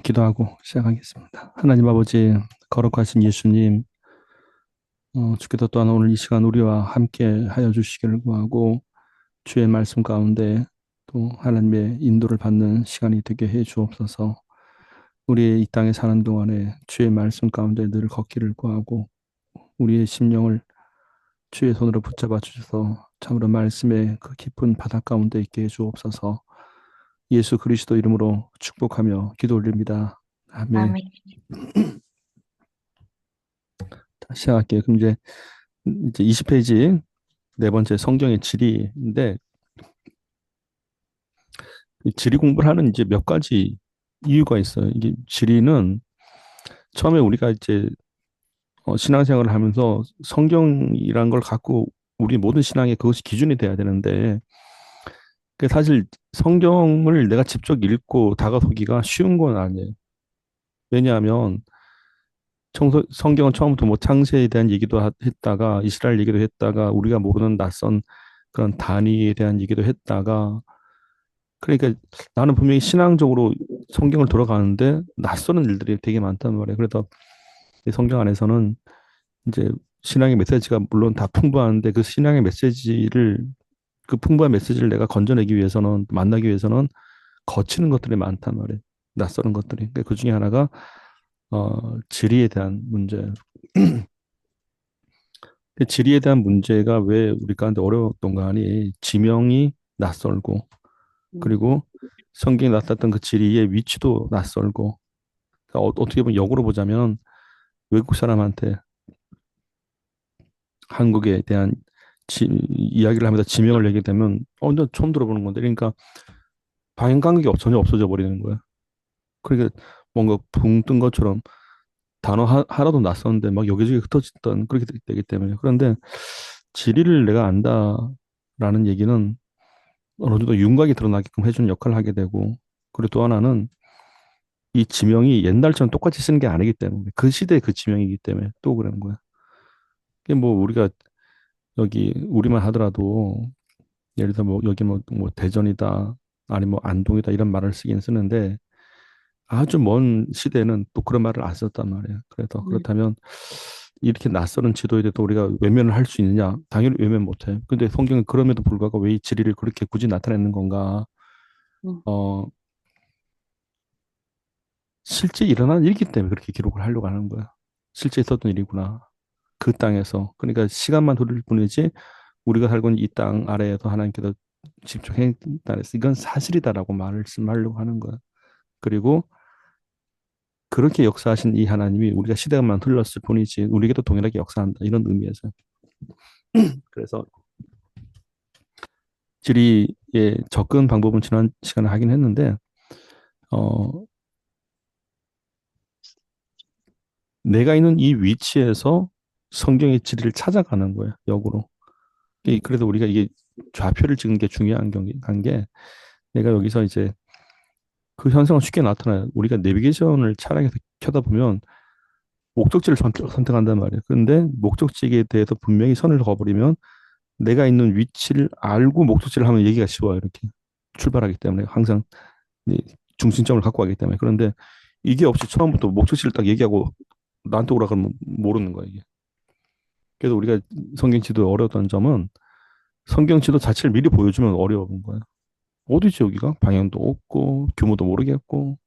기도하고 시작하겠습니다. 하나님 아버지, 거룩하신 예수님, 주께서 또한 오늘 이 시간 우리와 함께 하여 주시기를 구하고, 주의 말씀 가운데 또 하나님의 인도를 받는 시간이 되게 해 주옵소서. 우리의 이 땅에 사는 동안에 주의 말씀 가운데 늘 걷기를 구하고, 우리의 심령을 주의 손으로 붙잡아 주셔서 참으로 말씀의 그 깊은 바다 가운데 있게 해 주옵소서. 예수 그리스도 이름으로 축복하며 기도 올립니다. 아멘. 아멘. 시작할게요. 그럼 이제 20페이지 네 번째 성경의 지리인데, 이 지리 공부를 하는 이제 몇 가지 이유가 있어요. 이게 지리는 처음에 우리가 이제 신앙생활을 하면서 성경이란 걸 갖고 우리 모든 신앙에 그것이 기준이 돼야 되는데, 그 사실 성경을 내가 직접 읽고 다가서기가 쉬운 건 아니에요. 왜냐하면 성경은 처음부터 뭐 창세에 대한 얘기도 했다가 이스라엘 얘기도 했다가 우리가 모르는 낯선 그런 단위에 대한 얘기도 했다가, 그러니까 나는 분명히 신앙적으로 성경을 돌아가는데 낯서는 일들이 되게 많단 말이에요. 그래서 이 성경 안에서는 이제 신앙의 메시지가 물론 다 풍부한데 그 신앙의 메시지를, 그 풍부한 메시지를 내가 건져내기 위해서는, 만나기 위해서는 거치는 것들이 많단 말이에요. 낯서는 것들이. 그러니까 그 중에 하나가 지리에 대한 문제. 그 지리에 대한 문제가 왜 우리 가운데 어려웠던가 하니, 지명이 낯설고, 그리고 성경에 나타났던 그 지리의 위치도 낯설고, 그러니까 어떻게 보면 역으로 보자면 외국 사람한테 한국에 대한 이야기를 하면서 지명을 내게 되면 나 처음 들어보는 건데, 그러니까 방향 감각이 전혀 없어져 버리는 거야. 그러니까 뭔가 붕 뜬 것처럼 단어 하나도 낯선데 막 여기저기 흩어졌던 그렇게 되기 때문에. 그런데 지리를 내가 안다라는 얘기는 어느 정도 윤곽이 드러나게끔 해주는 역할을 하게 되고, 그리고 또 하나는 이 지명이 옛날처럼 똑같이 쓰는 게 아니기 때문에, 그 시대의 그 지명이기 때문에 또 그러는 거야. 이게 뭐 우리가 여기 우리만 하더라도 예를 들어 뭐 여기 뭐 대전이다, 아니 뭐 안동이다 이런 말을 쓰긴 쓰는데, 아주 먼 시대는 또 그런 말을 안 썼단 말이야. 그래서 음, 그렇다면 이렇게 낯설은 지도에 대해서 우리가 외면을 할 수 있느냐? 당연히 외면 못해. 근데 성경은 그럼에도 불구하고 왜 이 지리를 그렇게 굳이 나타내는 건가? 음, 어, 실제 일어난 일이기 때문에 그렇게 기록을 하려고 하는 거야. 실제 있었던 일이구나. 그 땅에서. 그러니까 시간만 돌릴 뿐이지 우리가 살고 있는 이 땅 아래에서 하나님께서 직접 행했다 해서 이건 사실이다라고 말씀하려고 하는 거야. 그리고 그렇게 역사하신 이 하나님이 우리가 시대만 흘렀을 뿐이지 우리에게도 동일하게 역사한다. 이런 의미에서. 그래서 지리의 접근 방법은 지난 시간에 하긴 했는데, 어, 내가 있는 이 위치에서 성경의 지리를 찾아가는 거야, 역으로. 그래서 우리가 이게 좌표를 찍는 게 중요한 게, 내가 여기서 이제 그 현상은 쉽게 나타나요. 우리가 내비게이션을 차량에서 켜다 보면 목적지를 선택한단 말이에요. 그런데 목적지에 대해서 분명히 선을 그어버리면 내가 있는 위치를 알고 목적지를 하면 얘기가 쉬워요. 이렇게 출발하기 때문에 항상 중심점을 갖고 가기 때문에. 그런데 이게 없이 처음부터 목적지를 딱 얘기하고 나한테 오라 그러면 모르는 거야, 이게. 그래서 우리가 성경 지도 어려웠던 점은 성경 지도 자체를 미리 보여주면 어려운 거야. 어디지 여기가? 방향도 없고 규모도 모르겠고.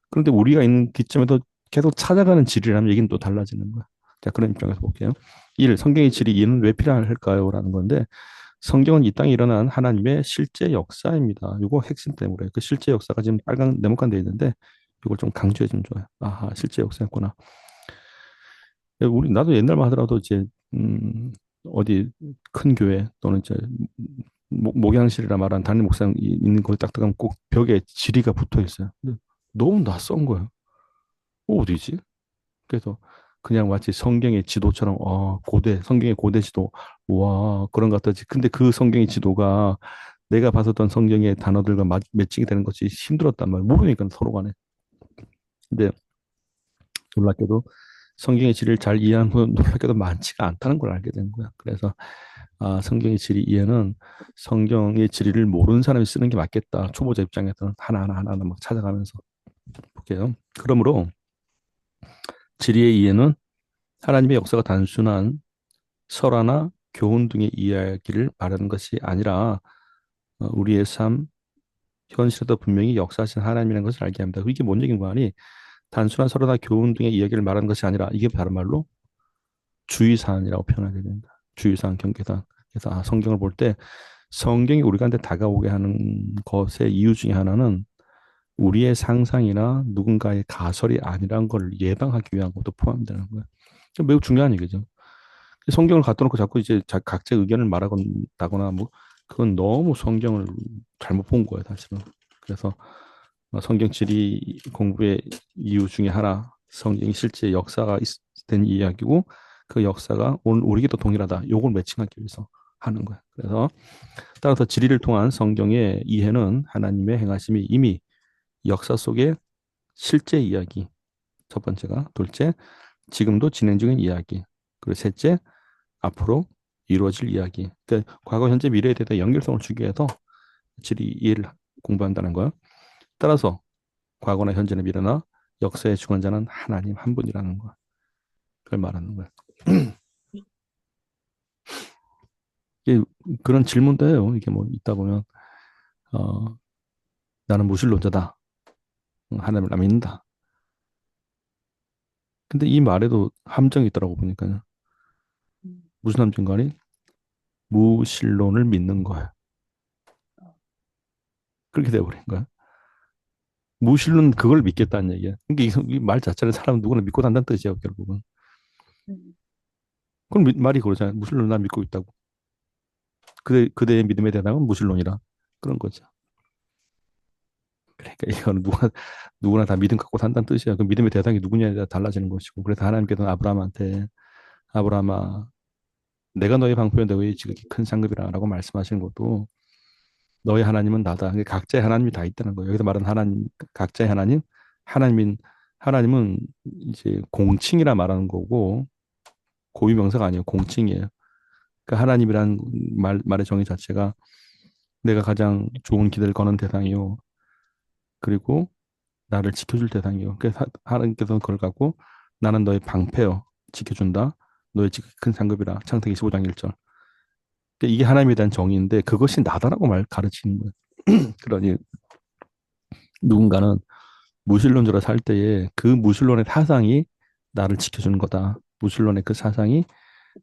그런데 우리가 있는 기점에서 계속 찾아가는 질이라면 얘기는 또 달라지는 거야. 자, 그런 입장에서 볼게요. 1. 성경의 질이 이해는 왜 필요할까요? 라는 건데, 성경은 이 땅에 일어난 하나님의 실제 역사입니다. 이거 핵심 때문에. 그 실제 역사가 지금 빨간 네모칸 돼 있는데, 이걸 좀 강조해 주면 좋아요. 아하, 실제 역사였구나. 나도 옛날만 하더라도 이제, 어디 큰 교회 또는 이제 목양실이라 말하는 담임 목사님 있는 곳에 딱 들어가면 꼭 벽에 지리가 붙어 있어요. 근데 너무 낯선 거예요. 어디지? 그래서 그냥 마치 성경의 지도처럼, 성경의 고대 지도, 와, 그런 것 같았지. 근데 그 성경의 지도가 내가 봤었던 성경의 단어들과 매칭이 되는 것이 힘들었단 말이야. 모르니까 서로 간에. 근데 놀랍게도 성경의 지리를 잘 이해한 분 놀랍게도 많지가 않다는 걸 알게 된 거야. 그래서 성경의 지리 이해는 성경의 지리를 모르는 사람이 쓰는 게 맞겠다. 초보자 입장에서는 하나하나 막 찾아가면서. 볼게요. 그러므로 지리의 이해는 하나님의 역사가 단순한 설화나 교훈 등의 이야기를 말하는 것이 아니라 우리의 삶, 현실에도 분명히 역사하신 하나님이라는 것을 알게 합니다. 이게 뭔 얘기인가 하니 단순한 설화나 교훈 등의 이야기를 말하는 것이 아니라 이게 다른 말로 주의사항이라고 표현하게 된다. 주의사항, 경계사항. 그래서 성경을 볼 때 성경이 우리한테 다가오게 하는 것의 이유 중에 하나는 우리의 상상이나 누군가의 가설이 아니란 걸 예방하기 위한 것도 포함되는 거예요. 매우 중요한 얘기죠. 성경을 갖다 놓고 자꾸 이제 각자 의견을 말하거나 뭐 그건 너무 성경을 잘못 본 거예요, 사실은. 그래서 성경 지리 공부의 이유 중에 하나, 성경이 실제 역사가 된 이야기고 그 역사가 오늘 우리에게도 동일하다. 요걸 매칭하기 위해서 하는 거예요. 그래서 따라서 지리를 통한 성경의 이해는 하나님의 행하심이 이미 역사 속의 실제 이야기. 첫 번째가 둘째, 지금도 진행 중인 이야기. 그리고 셋째, 앞으로 이루어질 이야기. 그러니까 과거, 현재, 미래에 대해 연결성을 주기 위해서 지리 이해를 공부한다는 거야. 따라서 과거나 현재나 미래나 역사의 주관자는 하나님 한 분이라는 거. 그걸 말하는 거야. 이게 그런 질문도 해요. 이게 뭐 있다 보면 어, 나는 무신론자다. 하나님을 안 믿는다. 근데 이 말에도 함정이 있더라고 보니까요. 무슨 함정인가 니 무신론을 믿는 거야. 그렇게 돼버린 거야. 무신론 그걸 믿겠다는 얘기야. 그러니까 이말 자체를 사람 누구나 믿고 산다는 뜻이야 결국은. 그럼 말이 그러잖아요. 무신론 난 믿고 있다고. 그대의 믿음에 대상은 무신론이라 그런 거죠. 그러니까 이거는 누구나 다 믿음 갖고 산다는 뜻이야. 그 믿음의 대상이 누구냐에 따라 달라지는 것이고. 그래서 하나님께서는 아브라함한테 아브라함아 내가 너의 방패요 너의 지극히 큰 상급이라고 말씀하시는 것도 너의 하나님은 나다. 그러니까 각자의 하나님이 다 있다는 거예요. 여기서 말하는 하나님 각자의 하나님 하나님인 하나님은 이제 공칭이라 말하는 거고 고유명사가 아니에요. 공칭이에요. 그러니까 하나님이란 말의 정의 자체가 내가 가장 좋은 기대를 거는 대상이요. 그리고 나를 지켜줄 대상이요. 그래서 하나님께서는 그걸 갖고 나는 너의 방패요. 지켜준다. 너의 큰 상급이라. 창세기 15장 1절. 그러니까 이게 하나님에 대한 정의인데 그것이 나다라고 가르치는 거예요. 그러니 누군가는 무신론자로 살 때에 그 무신론의 사상이 나를 지켜주는 거다. 무신론의 그 사상이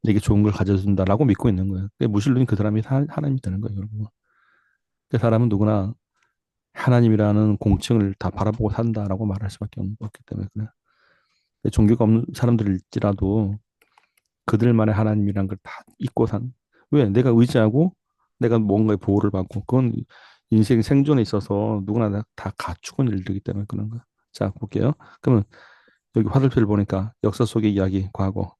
내게 좋은 걸 가져준다라고 믿고 있는 거예요. 그러니까 무신론이 그 사람이 하나님이 되는 거예요. 결국은. 그 사람은 누구나 하나님이라는 공칭을 다 바라보고 산다라고 말할 수밖에 없기 때문에 그래. 종교가 없는 사람들일지라도 그들만의 하나님이란 걸 다 잊고 산. 왜? 내가 의지하고 내가 뭔가의 보호를 받고 그건 인생 생존에 있어서 누구나 다 갖추고 일들이기 때문에 그런 거야. 자, 볼게요. 그러면 여기 화살표를 보니까 역사 속의 이야기, 과거,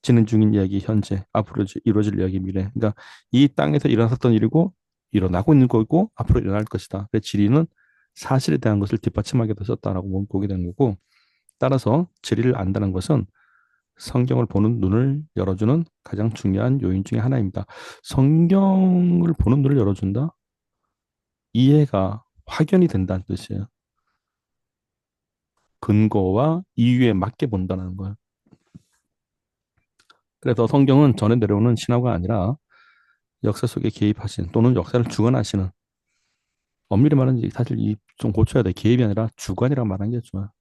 진행 중인 이야기, 현재, 앞으로 이루어질 이야기, 미래. 그러니까 이 땅에서 일어났었던 일이고 일어나고 있는 거고 앞으로 일어날 것이다. 그래서 지리는 사실에 대한 것을 뒷받침하게 되었다라고 보게 되는 거고 따라서 지리를 안다는 것은 성경을 보는 눈을 열어주는 가장 중요한 요인 중에 하나입니다. 성경을 보는 눈을 열어준다? 이해가 확연이 된다는 뜻이에요. 근거와 이유에 맞게 본다는 거예요. 그래서 성경은 전해 내려오는 신화가 아니라 역사 속에 개입하신 또는 역사를 주관하시는 엄밀히 말하면 사실 이 좀 고쳐야 돼. 개입이 아니라 주관이라고 말하는 게 좋아.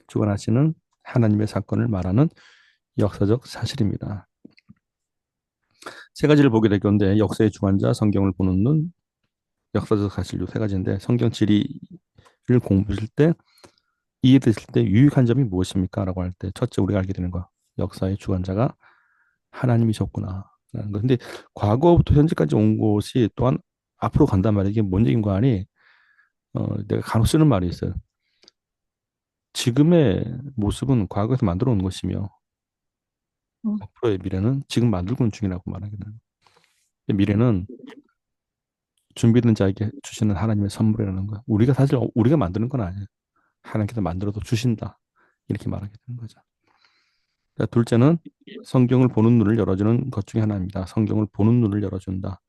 주관하시는 하나님의 사건을 말하는 역사적 사실입니다. 세 가지를 보게 될 건데 역사의 주관자, 성경을 보는 눈, 역사적 사실 요 세 가지인데 성경 지리를 공부하실 때 이해되실 때 유익한 점이 무엇입니까? 라고 할 때 첫째 우리가 알게 되는 거 역사의 주관자가 하나님이셨구나 라는 거. 근데 과거부터 현재까지 온 것이 또한 앞으로 간단 말이에요. 이게 뭔 얘기인가 하니 내가 간혹 쓰는 말이 있어요. 지금의 모습은 과거에서 만들어 온 것이며 앞으로의 미래는 지금 만들고 있는 중이라고 말하게 되는 거예요. 미래는 준비된 자에게 주시는 하나님의 선물이라는 거야. 우리가 사실 우리가 만드는 건 아니에요. 하나님께서 만들어도 주신다. 이렇게 말하게 되는 거죠. 둘째는 성경을 보는 눈을 열어주는 것 중에 하나입니다. 성경을 보는 눈을 열어준다.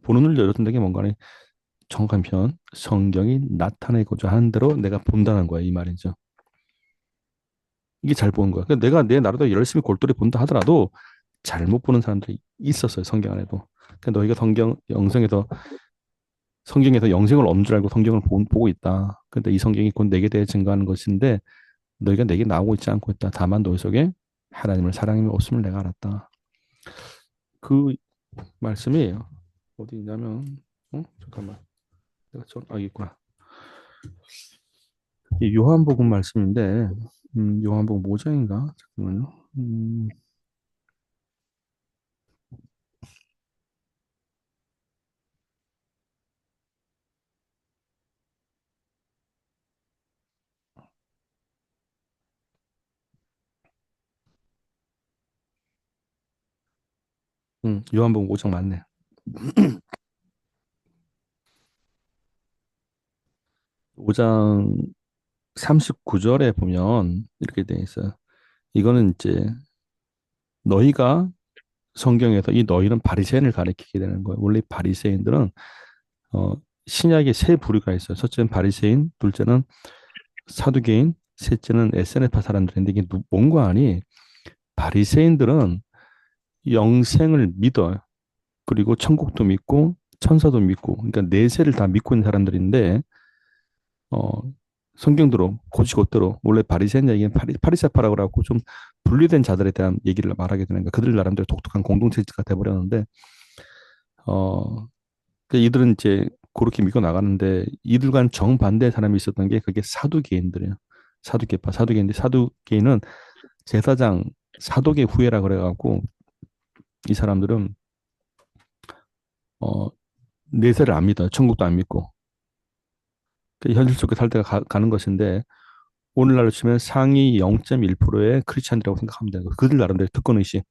보는 눈을 열어준다는 게 뭔가 정확한 표현, 성경이 나타내고자 하는 대로 내가 본다는 거야, 이 말이죠. 이게 잘 보는 거야. 그러니까 내가 내 나름대로 열심히 골똘히 본다 하더라도 잘못 보는 사람들이 있었어요, 성경 안에도. 그러니까 너희가 성경에서 영생을 없는 줄 알고 성경을 보고 있다. 근데 이 성경이 곧 내게 대해 증거하는 것인데 너희가 내게 나오고 있지 않고 있다. 다만 너희 속에 하나님을 사랑함이 없음을 내가 알았다. 그 말씀이 어디 있냐면, 잠깐만. 여기 있구나. 이 요한복음 말씀인데, 요한복음 5장인가? 잠깐만요. 요한복음 5장 맞네. 5장 39절에 보면 이렇게 돼 있어요. 이거는 이제 너희가 성경에서 이 너희는 바리새인을 가리키게 되는 거예요. 원래 바리새인들은 어, 신약에 세 부류가 있어요. 첫째는 바리새인, 둘째는 사두개인, 셋째는 에세네파 사람들인데 이게 뭔가 아니 바리새인들은 영생을 믿어요. 그리고 천국도 믿고 천사도 믿고 그러니까 내세를 다 믿고 있는 사람들인데 어, 성경대로 고지고대로 원래 바리새인 얘기는 파리새파라고 하고 좀 분리된 자들에 대한 얘기를 말하게 되는 거야. 그들 나름대로 독특한 공동체가 돼버렸는데 어, 이들은 이제 그렇게 믿고 나가는데 이들과는 정반대의 사람이 있었던 게 그게 사두개인들이에요. 사두개인데 사두개인은 제사장 사독의 후예라 그래갖고 이 사람들은 어, 내세를 안 믿어요. 천국도 안 믿고 현실 속에 살 때가 가는 것인데 오늘날로 치면 상위 0.1%의 크리스찬이라고 생각하면 되는 거예요. 그들 나름대로 특권의식.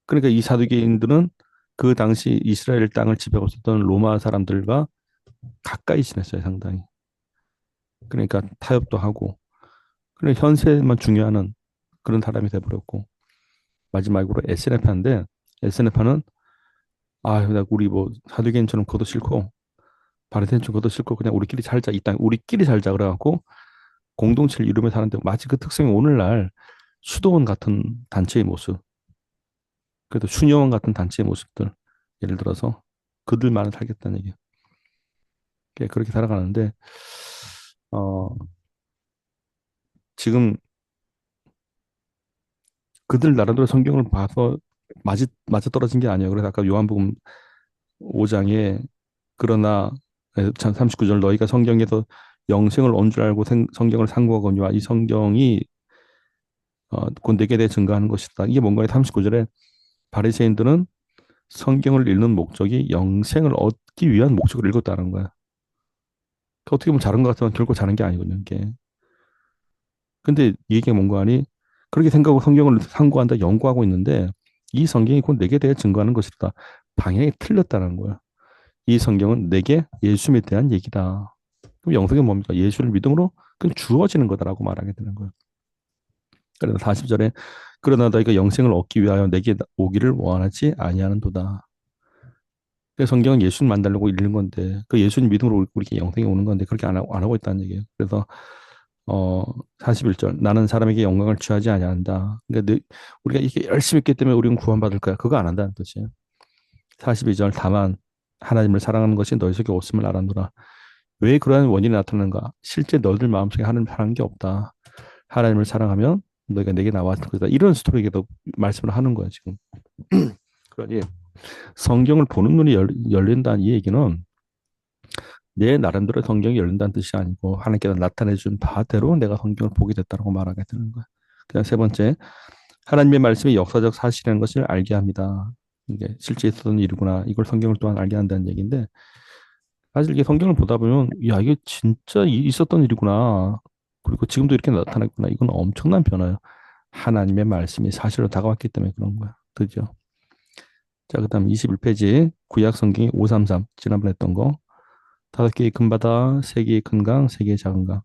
그러니까 이 사두개인들은 그 당시 이스라엘 땅을 지배하고 있었던 로마 사람들과 가까이 지냈어요, 상당히. 그러니까 타협도 하고. 그러니까 현세만 중요하는 그런 사람이 돼버렸고. 마지막으로 SNF파인데, SNF파는, 우리 뭐 사두개인처럼 그것도 싫고, 바리새인처럼 그것도 싫고, 그냥 우리끼리 살자. 이 땅, 우리끼리 살자. 그래갖고 공동체를 이루며 사는데 마치 그 특성이 오늘날 수도원 같은 단체의 모습. 그래도 수녀원 같은 단체의 모습들 예를 들어서 그들만을 살겠다는 얘기예요. 그렇게 살아가는데 어, 지금 그들 나름대로 성경을 봐서 맞아 떨어진 게 아니에요. 그래서 아까 요한복음 5장에 그러나 39절 너희가 성경에서 영생을 온 줄 알고 성경을 상고하거니와 이 성경이 곧 내게 대해 증거하는 것이다. 이게 뭔가요? 39절에 바리새인들은 성경을 읽는 목적이 영생을 얻기 위한 목적을 읽었다는 거야. 어떻게 보면 잘한 것 같지만 결코 잘한 게 아니거든요. 이게. 근데 얘기가 뭔가 하니 그렇게 생각하고 성경을 상고한다, 연구하고 있는데 이 성경이 곧 내게 대해 증거하는 것이다. 방향이 틀렸다는 거야. 이 성경은 내게 예수님에 대한 얘기다. 그럼 영성이 뭡니까? 예수를 믿음으로 그건 주어지는 거다라고 말하게 되는 거예요. 그래서 40절에 그러나 너희가 영생을 얻기 위하여 내게 오기를 원하지 아니하는도다. 그 성경은 예수님 만나려고 읽는 건데 그 예수님 믿음으로 우리에게 영생이 오는 건데 그렇게 안 하고 있다는 얘기예요. 그래서 어 41절 나는 사람에게 영광을 취하지 아니한다. 그러니까 우리가 이게 열심히 했기 때문에 우리는 구원받을 거야. 그거 안 한다는 뜻이에요. 42절 다만 하나님을 사랑하는 것이 너희 속에 없음을 알아노라. 왜 그러한 원인이 나타나는가? 실제 너희들 마음속에 하나님을 사랑하는 게 없다. 하나님을 사랑하면 너희가 내게 나왔을 거다. 이런 스토리에도 말씀을 하는 거야 지금. 그러니 성경을 보는 눈이 열린다는 이 얘기는 내 나름대로 성경이 열린다는 뜻이 아니고 하나님께서 나타내 준 바대로 내가 성경을 보게 됐다고 말하게 되는 거야. 그냥 세 번째, 하나님의 말씀이 역사적 사실이라는 것을 알게 합니다. 이게 실제 있었던 일이구나. 이걸 성경을 또한 알게 한다는 얘기인데 사실 이게 성경을 보다 보면 야 이게 진짜 있었던 일이구나. 그리고 지금도 이렇게 나타났구나. 이건 엄청난 변화예요. 하나님의 말씀이 사실로 다가왔기 때문에 그런 거야. 그죠? 자, 그다음 21페이지 구약 성경이 533 지난번에 했던 거. 다섯 개의 큰 바다, 세 개의 큰 강, 세 개의 작은 강.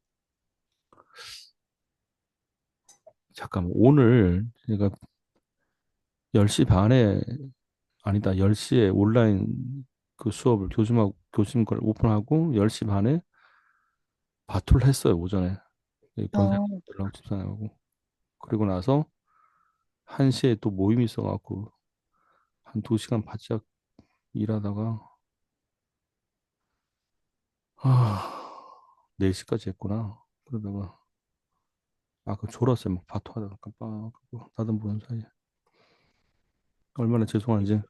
잠깐만, 오늘 제가 10시 반에, 아니다, 10시에 온라인 그 수업을 교수님 걸 오픈하고 10시 반에 바투를 했어요, 오전에. 어, 권사님들랑 집사람하고. 그리고 나서 1시에 또 모임이 있어갖고 한 2시간 바짝 일하다가 아, 4시까지 했구나. 그러다가 그 졸았어요. 막 바토하다가 깜빡하고 나도 모는 사이에. 얼마나 죄송한지.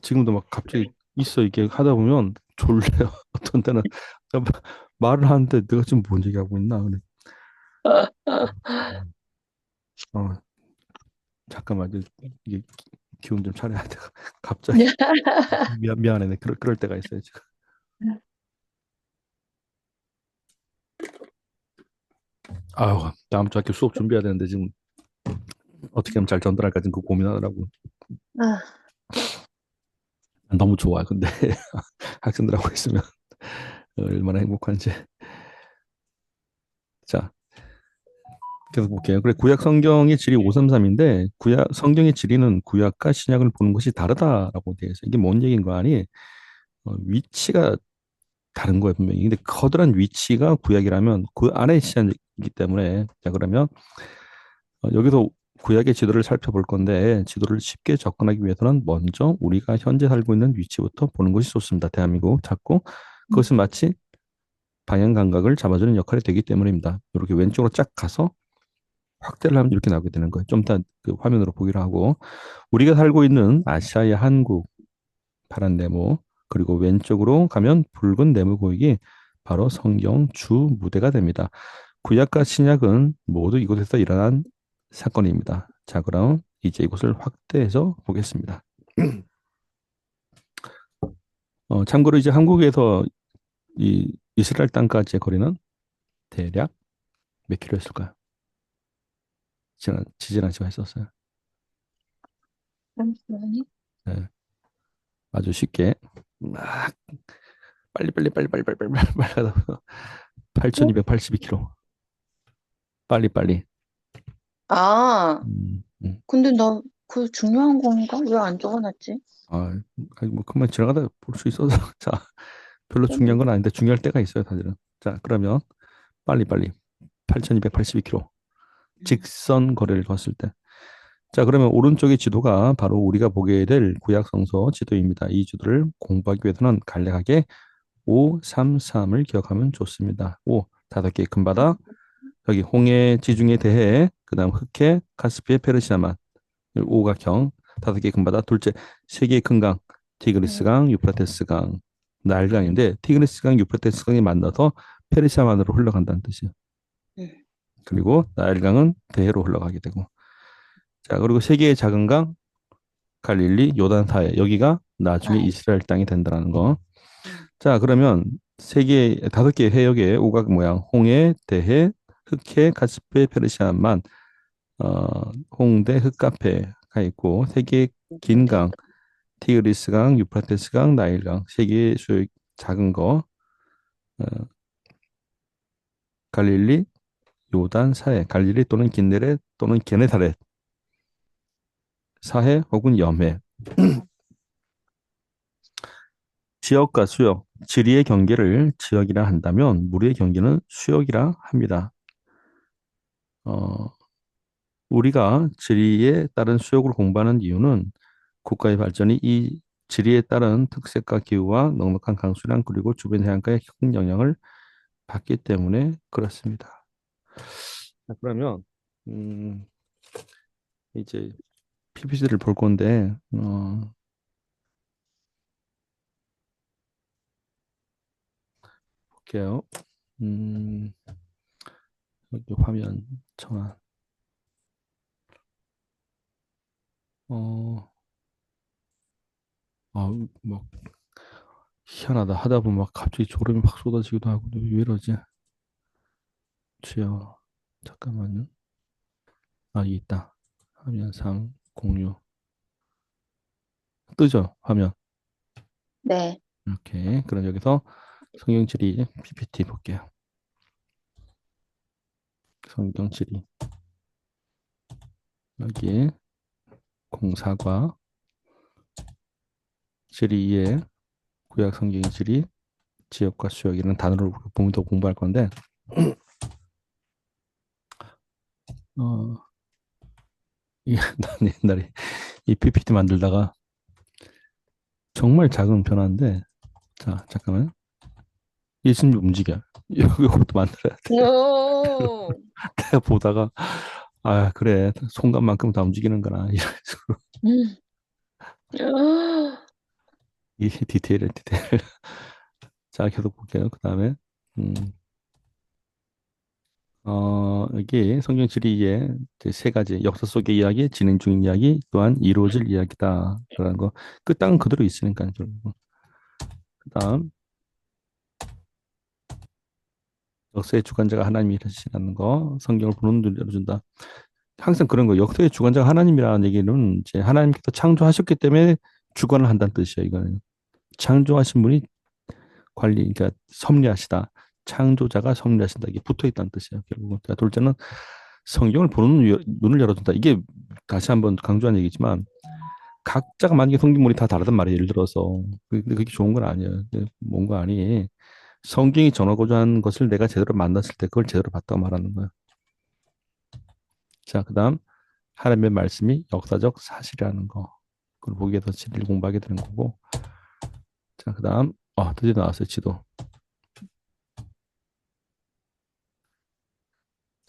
지금도 막 갑자기 있어 이게 하다 보면 졸려요. 어떤 때는 말을 하는데 내가 지금 뭔 얘기하고 있나 그래. 음. 어, 잠깐만 이게 기운 좀 차려야 돼. 갑자기 미안해. 그럴 때가 있어요 지금. 아유, 다음 주 학교 수업 준비해야 되는데 지금 어떻게 하면 잘 전달할까 지금 그 고민하느라고. 아, 너무 좋아. 근데 학생들하고 있으면 얼마나 행복한지. 자, 계속 볼게요. 그래, 구약 성경의 질이 533인데, 구약 성경의 질이는 구약과 신약을 보는 것이 다르다라고 되어 있어요. 이게 뭔 얘기인 거 아니? 위치가 다른 거예요, 분명히. 근데 커다란 위치가 구약이라면 그 안에 시작이기 때문에, 자, 그러면 여기서 구약의 지도를 살펴볼 건데, 지도를 쉽게 접근하기 위해서는 먼저 우리가 현재 살고 있는 위치부터 보는 것이 좋습니다. 대한민국 잡고, 그것은 마치 방향 감각을 잡아주는 역할이 되기 때문입니다. 이렇게 왼쪽으로 쫙 가서 확대를 하면 이렇게 나오게 되는 거예요. 좀 이따 그 화면으로 보기로 하고 우리가 살고 있는 아시아의 한국 파란 네모 그리고 왼쪽으로 가면 붉은 네모 고익이 바로 성경 주 무대가 됩니다. 구약과 신약은 모두 이곳에서 일어난 사건입니다. 자, 그럼 이제 이곳을 확대해서 보겠습니다. 참고로 이제 한국에서 이 이스라엘 땅까지의 거리는 대략 몇 킬로였을까요? 지난 시간 했었어요. 잠시만요. 네, 아주 쉽게 막 빨리 하다 8,282km. 빨리. 아, 음, 음. 근데 나 그 중요한 건가? 왜 안 적어놨지? 아니 뭐 그만 지나가다 볼 수 있어서 자, 별로 중요한 건 아닌데 중요할 때가 있어요, 사실은. 자, 그러면 빨리 8,282km 직선 거리를 걷을 때. 자, 그러면 오른쪽의 지도가 바로 우리가 보게 될 구약 성서 지도입니다. 이 지도를 공부하기 위해서는 간략하게 533을 기억하면 좋습니다. 5, 5개의 금바다, 여기 홍해, 지중해, 대해, 그다음 흑해, 카스피해, 페르시아만, 오각형, 5개의 금바다, 둘째, 3개의 큰 강, 티그리스강, 유프라테스강, 나일강인데 티그리스강, 유프라테스강이 만나서 페르시아만으로 흘러간다는 뜻이에요. 응. 그리고 나일강은 대해로 흘러가게 되고, 자, 그리고 3개의 작은 강, 갈릴리, 요단 사해, 여기가 나중에 아, 이스라엘 땅이 된다는 거. 응. 자, 그러면 5개의 해역의 오각 모양, 홍해, 대해, 흑해, 카스피해, 페르시아만, 홍대, 흑카페가 있고, 3개의 긴 근데, 강, 티그리스강, 유프라테스강, 나일강, 3개의 수요 작은 거, 어, 갈릴리, 요단, 사해, 갈릴리 또는 긴네렛 또는 게네사렛, 사해 혹은 염해. 지역과 수역, 지리의 경계를 지역이라 한다면 물의 경계는 수역이라 합니다. 어, 우리가 지리에 따른 수역을 공부하는 이유는 국가의 발전이 이 지리에 따른 특색과 기후와 넉넉한 강수량 그리고 주변 해안가의 큰 영향을 받기 때문에 그렇습니다. 자, 그러면 이제 PPT를 볼 건데 볼게요. 음, 여기 화면 정한. 어, 막 희한하다 하다 보면 막 갑자기 졸음이 막 쏟아지기도 하고 왜 이러지? 주여 잠깐만요. 여기 있다. 화면상 공유 뜨죠? 화면 네. 이렇게. 그럼 여기서 성경지리 PPT 볼게요. 성경지리 여기에 공사과 지리에 구약 성경의 지리, 지역과 수역 이런 단어를 보면 더 공부할 건데, 어, 난 옛날에 이 PPT 만들다가 정말 작은 변화인데, 자, 잠깐만. 예수님 움직여. 이것도 만들어야 돼. 오, 내가 보다가, 아, 그래. 손간만큼 다 움직이는구나. 이런 식으로. 음. 아, 이 디테일은 디테일. 자, 계속 볼게요. 그 다음에, 음, 여기 성경 지리에 이제 세 가지 역사 속의 이야기, 진행 중인 이야기, 또한 이루어질 이야기다. 그런 거. 그 땅은 그대로 있으니까. 결국은. 그 다음, 역사의 주관자가 하나님이시라는 거, 성경을 보는 눈을 열어준다. 항상 그런 거. 역사의 주관자가 하나님이라는 얘기는 이제 하나님께서 창조하셨기 때문에 주관을 한다는 뜻이에요. 이거는. 창조하신 분이 그러니까 섭리하시다. 창조자가 섭리하신다. 이게 붙어 있다는 뜻이에요. 결국은. 자, 둘째는 성경을 보는 눈을 열어준다. 이게 다시 한번 강조한 얘기지만 각자가 만약에 성경물이 다 다르단 말이에요. 예를 들어서. 근데 그게 좋은 건 아니에요. 뭔가 아니. 성경이 전하고자 하는 것을 내가 제대로 만났을 때 그걸 제대로 봤다고 말하는 거예요. 자, 그다음 하나님의 말씀이 역사적 사실이라는 거. 그걸 보기 위해서 진리를 공부하게 되는 거고. 자, 그다음 드디어 나왔어요. 지도.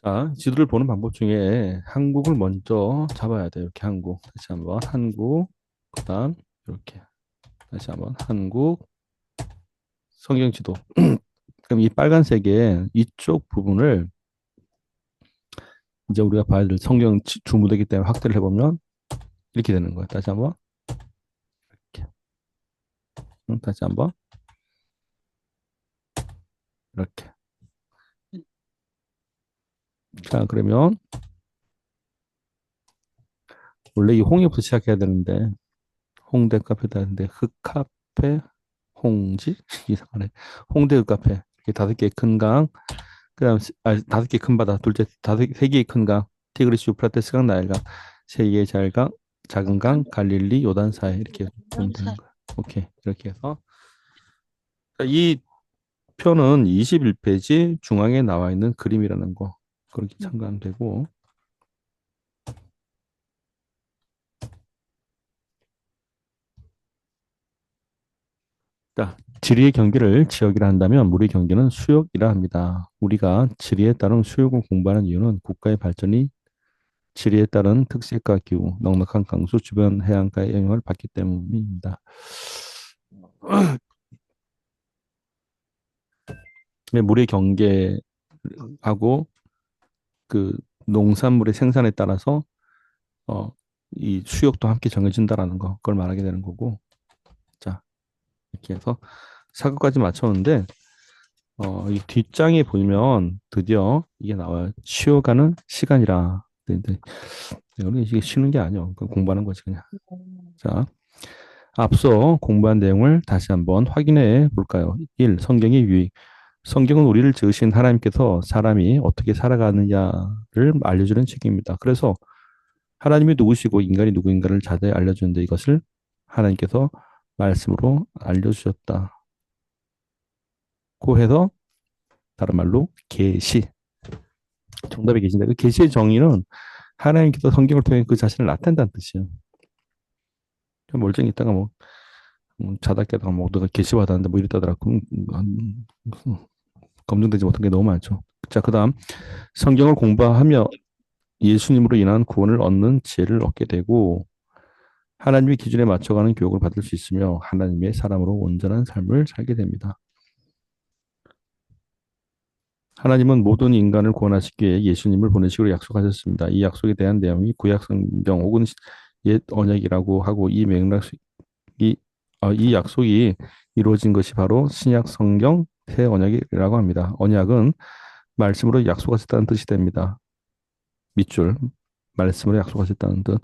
자, 지도를 보는 방법 중에 한국을 먼저 잡아야 돼요. 이렇게 한국. 다시 한번 한국. 그다음 이렇게. 다시 한번 한국. 성경 지도. 그럼 이 빨간색의 이쪽 부분을 이제 우리가 봐야 될 성경 주무대기 때문에 확대를 해보면 이렇게 되는 거예요. 다시 한번. 이렇게. 다시 한번. 이렇게. 자, 그러면 원래 이 홍이부터 시작해야 되는데 홍대 카페다 하는데 흑카페 홍지 이상하네. 홍대 흑카페 이렇게 다섯 개의 큰 강, 그다음 다섯 개 큰 바다, 둘째 세 개의 큰 강, 티그리스 유프라테스 강, 나일 강, 세 개의 작은 강, 갈릴리 요단 사이 이렇게 보면 되는 사 거야. 오케이 이렇게 해서 이 표는 21페이지 중앙에 나와 있는 그림이라는 거 그렇게 참고하면 되고. 자, 지리의 경계를 지역이라 한다면 우리 경계는 수역이라 합니다. 우리가 지리에 따른 수역을 공부하는 이유는 국가의 발전이 지리에 따른 특색과 기후, 넉넉한 강수 주변 해안가의 영향을 받기 때문입니다. 물의 경계하고 그 농산물의 생산에 따라서 어, 이 수역도 함께 정해진다라는 거, 그걸 말하게 되는 거고. 자, 이렇게 해서 사극까지 맞췄는데 이 뒷장에 보면 드디어 이게 나와요. 쉬어가는 시간이라. 근데 우리 이게 쉬는 게 아니야. 공부하는 거지 그냥. 자, 앞서 공부한 내용을 다시 한번 확인해 볼까요? 1. 성경의 유익. 성경은 우리를 지으신 하나님께서 사람이 어떻게 살아가느냐를 알려주는 책입니다. 그래서 하나님이 누구시고 인간이 누구인가를 자세히 알려주는데 이것을 하나님께서 말씀으로 알려주셨다. 고 해서 다른 말로 계시. 정답이 계신데 그 계시의 정의는 하나님께서 성경을 통해 그 자신을 나타낸다는 뜻이에요. 멀쩡히 있다가 뭐 자다 깨다가 뭐 너가 계시 받았는데 뭐 이랬다더라. 검증되지 못한 게 너무 많죠. 자, 그다음 성경을 공부하며 예수님으로 인한 구원을 얻는 지혜를 얻게 되고 하나님의 기준에 맞춰가는 교육을 받을 수 있으며 하나님의 사람으로 온전한 삶을 살게 됩니다. 하나님은 모든 인간을 구원하시기 위해 예수님을 보내시기로 약속하셨습니다. 이 약속에 대한 내용이 구약 성경 혹은 옛 언약이라고 하고 이 약속이 이루어진 것이 바로 신약 성경 새 언약이라고 합니다. 언약은 말씀으로 약속하셨다는 뜻이 됩니다. 밑줄 말씀으로 약속하셨다는 뜻.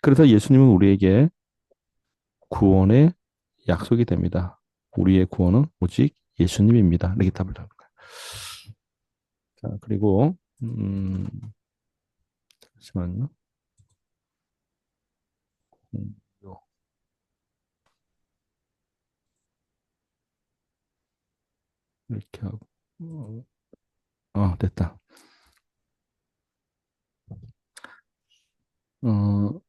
그래서 예수님은 우리에게 구원의 약속이 됩니다. 우리의 구원은 오직 예수님입니다. 이렇게 답을 하는 거예요. 자, 그리고 잠시만요. 요. 이렇게 하고. 됐다. 어,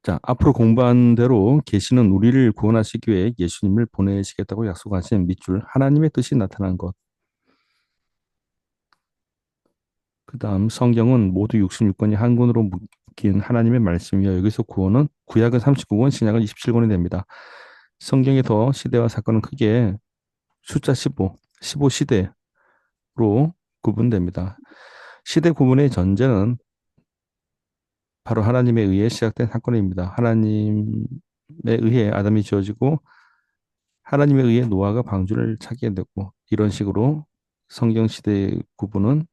자, 앞으로 공부한 대로 계시는 우리를 구원하시기 위해 예수님을 보내시겠다고 약속하신 밑줄 하나님의 뜻이 나타난 것. 그다음 성경은 모두 66권이 한 권으로 묶인 하나님의 말씀이요. 여기서 구원은 구약은 39권, 신약은 27권이 됩니다. 성경에서 시대와 사건은 크게 숫자 15, 15 시대로 구분됩니다. 시대 구분의 전제는 바로 하나님에 의해 시작된 사건입니다. 하나님에 의해 아담이 지어지고 하나님에 의해 노아가 방주를 찾게 되고 이런 식으로 성경 시대 구분은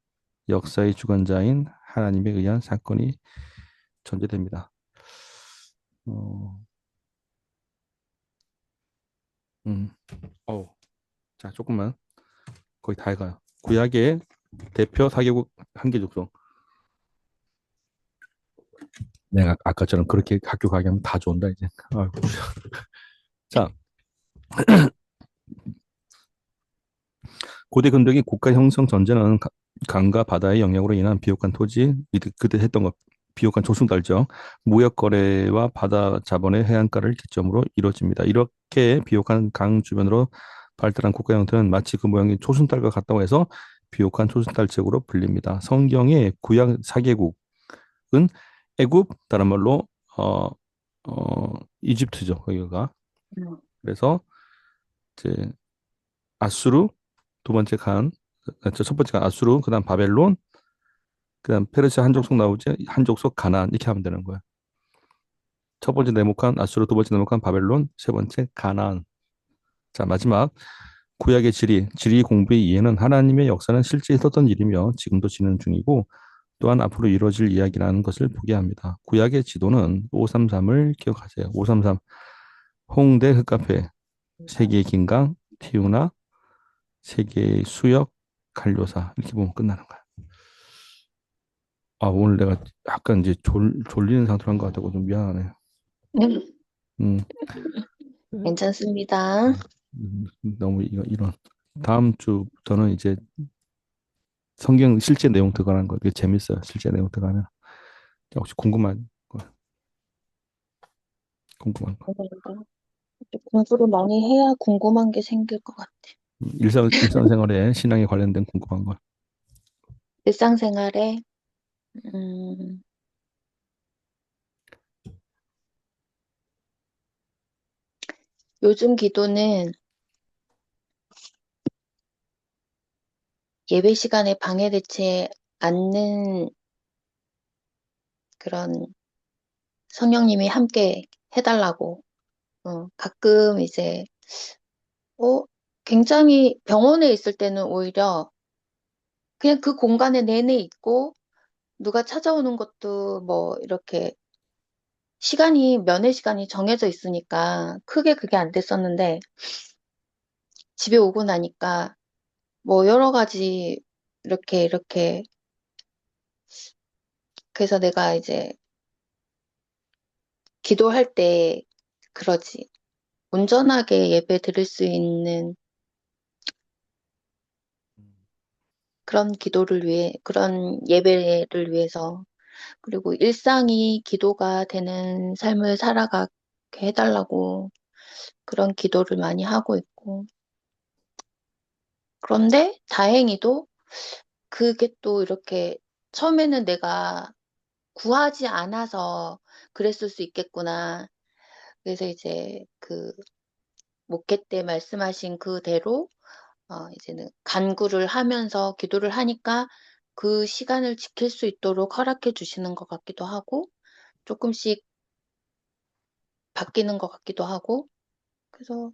역사의 주관자인 하나님에 의한 사건이 전제됩니다. 어, 음, 어, 자 조금만 거의 다 해가요. 구약의 대표 사개국 한계 족속. 내가 아까처럼 그렇게 학교 가게 하면 다 좋은다 이제. 아이고. 자, 고대 근동의 국가 형성 전제는 강과 바다의 영향으로 인한 비옥한 토지, 그때 했던 것, 비옥한 조승달죠. 무역 거래와 바다 자본의 해안가를 기점으로 이루어집니다. 이렇게 비옥한 강 주변으로 발달한 국가 형태는 마치 그 모양이 조승달과 같다고 해서 비옥한 조승달 지역으로 불립니다. 성경의 구약 사개국은 애굽, 다른 말로 어, 이집트죠. 거기가. 음, 그래서 이제 아수르, 두 번째 칸, 첫 번째 칸 아수르, 그다음 바벨론, 그다음 페르시아 한 족속 나오지, 한 족속 가나안 이렇게 하면 되는 거야. 첫 번째 네모칸 아수르, 두 번째 네모칸 바벨론, 세 번째 가나안. 자 마지막 구약의 지리 공부의 이해는 하나님의 역사는 실제 있었던 일이며 지금도 진행 중이고 또한 앞으로 이루어질 이야기라는 것을 보게 합니다. 구약의 지도는 533을 기억하세요. 533 홍대 흑카페, 세계의 긴강, 티우나, 세계의 수역, 간료사 이렇게 보면 끝나는 거야. 오늘 내가 약간 이제 졸리는 상태로 한 것 같다고 좀 미안하네. 음, 괜찮습니다. 너무 이런. 다음 주부터는 이제 성경 실제 내용 들어가는 거. 이게 재밌어요. 실제 내용 들어가면. 혹시 궁금한 거. 공부를 많이 해야 궁금한 게 생길 것 같아. 일상생활에 신앙에 관련된 궁금한 거. 일상생활에, 음, 요즘 기도는 예배 시간에 방해되지 않는 그런 성령님이 함께 해달라고, 가끔 이제, 어, 굉장히 병원에 있을 때는 오히려 그냥 그 공간에 내내 있고, 누가 찾아오는 것도 뭐 이렇게 면회 시간이 정해져 있으니까 크게 그게 안 됐었는데, 집에 오고 나니까 뭐 여러 가지 이렇게 그래서 내가 이제 기도할 때 그러지. 온전하게 예배 드릴 수 있는 그런 예배를 위해서, 그리고 일상이 기도가 되는 삶을 살아가게 해달라고 그런 기도를 많이 하고 있고. 그런데 다행히도 그게 또 이렇게 처음에는 내가 구하지 않아서 그랬을 수 있겠구나. 그래서 이제 그 목회 때 말씀하신 그대로 이제는 간구를 하면서 기도를 하니까 그 시간을 지킬 수 있도록 허락해 주시는 것 같기도 하고 조금씩 바뀌는 것 같기도 하고 그래서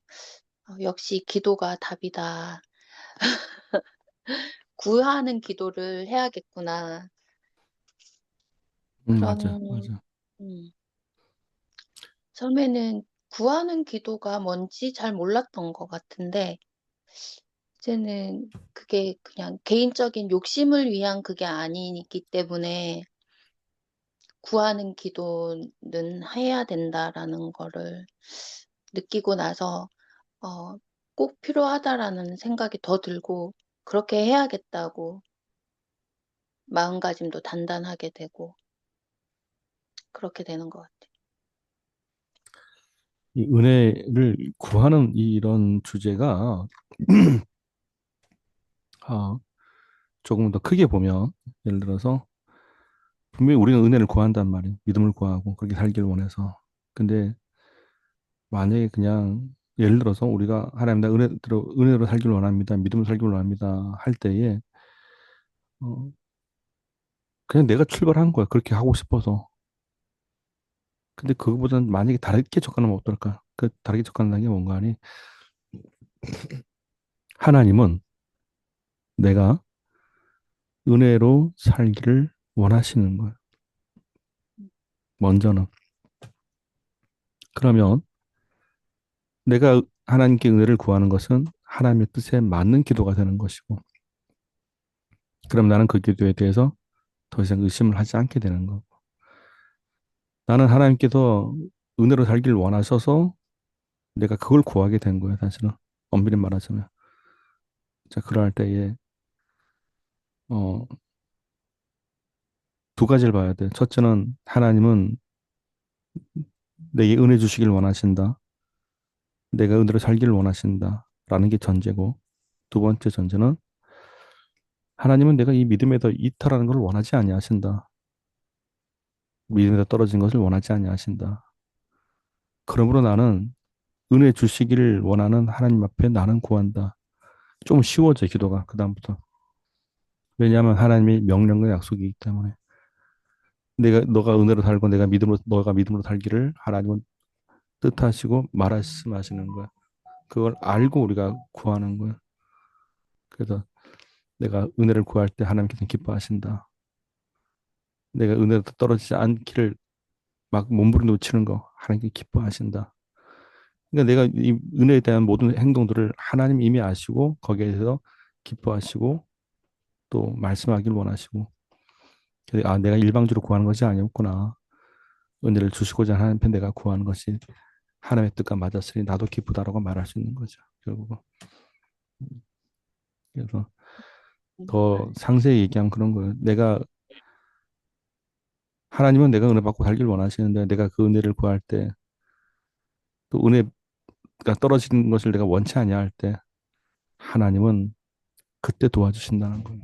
역시 기도가 답이다. 구하는 기도를 해야겠구나. 맞아, 그런 맞아. 음, 처음에는 구하는 기도가 뭔지 잘 몰랐던 것 같은데 이제는 그게 그냥 개인적인 욕심을 위한 그게 아니기 때문에 구하는 기도는 해야 된다라는 거를 느끼고 나서 어, 꼭 필요하다라는 생각이 더 들고, 그렇게 해야겠다고 마음가짐도 단단하게 되고, 그렇게 되는 것 같아. 이 은혜를 구하는 이런 주제가 아, 조금 더 크게 보면 예를 들어서 분명히 우리는 은혜를 구한단 말이에요. 믿음을 구하고 그렇게 살기를 원해서. 근데 만약에 그냥 예를 들어서 우리가 하나님 나 은혜로 살기를 원합니다. 믿음으로 살기를 원합니다. 할 때에 어, 그냥 내가 출발한 거야. 그렇게 하고 싶어서. 근데 그거보다는 만약에 다르게 접근하면 어떨까? 그 다르게 접근하는 게 뭔가 하니 하나님은 내가 은혜로 살기를 원하시는 거예요. 먼저는. 그러면 내가 하나님께 은혜를 구하는 것은 하나님의 뜻에 맞는 기도가 되는 것이고, 그럼 나는 그 기도에 대해서 더 이상 의심을 하지 않게 되는 거고, 나는 하나님께서 은혜로 살기를 원하셔서 내가 그걸 구하게 된 거예요, 사실은. 엄밀히 말하자면. 자, 그럴 때에, 어, 두 가지를 봐야 돼. 첫째는 하나님은 내게 은혜 주시길 원하신다. 내가 은혜로 살기를 원하신다. 라는 게 전제고, 두 번째 전제는 하나님은 내가 이 믿음에서 이탈하는 걸 원하지 아니하신다. 믿음에서 떨어진 것을 원하지 아니하신다. 그러므로 나는 은혜 주시기를 원하는 하나님 앞에 나는 구한다. 좀 쉬워져, 기도가, 그다음부터. 왜냐하면 하나님의 명령과 약속이기 때문에. 너가 은혜로 살고 너가 믿음으로 살기를 하나님은 뜻하시고 말씀하시는 거야. 그걸 알고 우리가 구하는 거야. 그래서 내가 은혜를 구할 때 하나님께서 기뻐하신다. 내가 은혜로 떨어지지 않기를 막 몸부림 놓치는 거 하나님께 기뻐하신다. 그러니까 내가 이 은혜에 대한 모든 행동들을 하나님 이미 아시고 거기에 대해서 기뻐하시고 또 말씀하길 원하시고 내가 일방적으로 구하는 것이 아니었구나. 은혜를 주시고자 하는 편 내가 구하는 것이 하나님의 뜻과 맞았으니 나도 기쁘다라고 말할 수 있는 거죠. 결국은. 그래서 더 맞아. 상세히 얘기하면 그런 거예요. 하나님은 내가 은혜 받고 살길 원하시는데 내가 그 은혜를 구할 때 또 은혜가 떨어지는 것을 내가 원치 아니할 때 하나님은 그때 도와주신다는 거예요.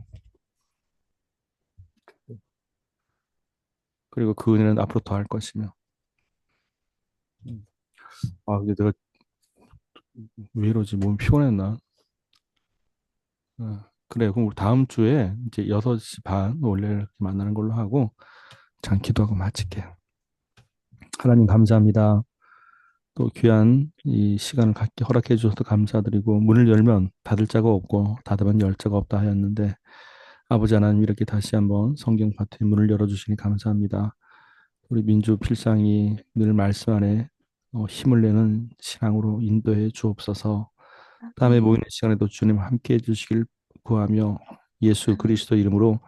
그리고 그 은혜는 앞으로 더할 것이며. 근데 내가 왜 이러지? 몸이 피곤했나? 그래. 그럼 우리 다음 주에 이제 6시 반 원래 이렇게 만나는 걸로 하고 장 기도하고 마칠게요. 하나님 감사합니다. 또 귀한 이 시간을 갖게 허락해 주셔서 감사드리고 문을 열면 닫을 자가 없고 닫으면 열 자가 없다 하였는데 아버지 하나님 이렇게 다시 한번 성경 파트의 문을 열어주시니 감사합니다. 우리 민주 필상이 늘 말씀 안에 힘을 내는 신앙으로 인도해 주옵소서. 다음에 아멘. 모이는 시간에도 주님 함께 해주시길 구하며 예수 아멘. 그리스도 이름으로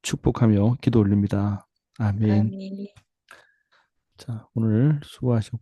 축복하며 기도 올립니다. 아멘. 아멘. 자, 오늘 수고하셨고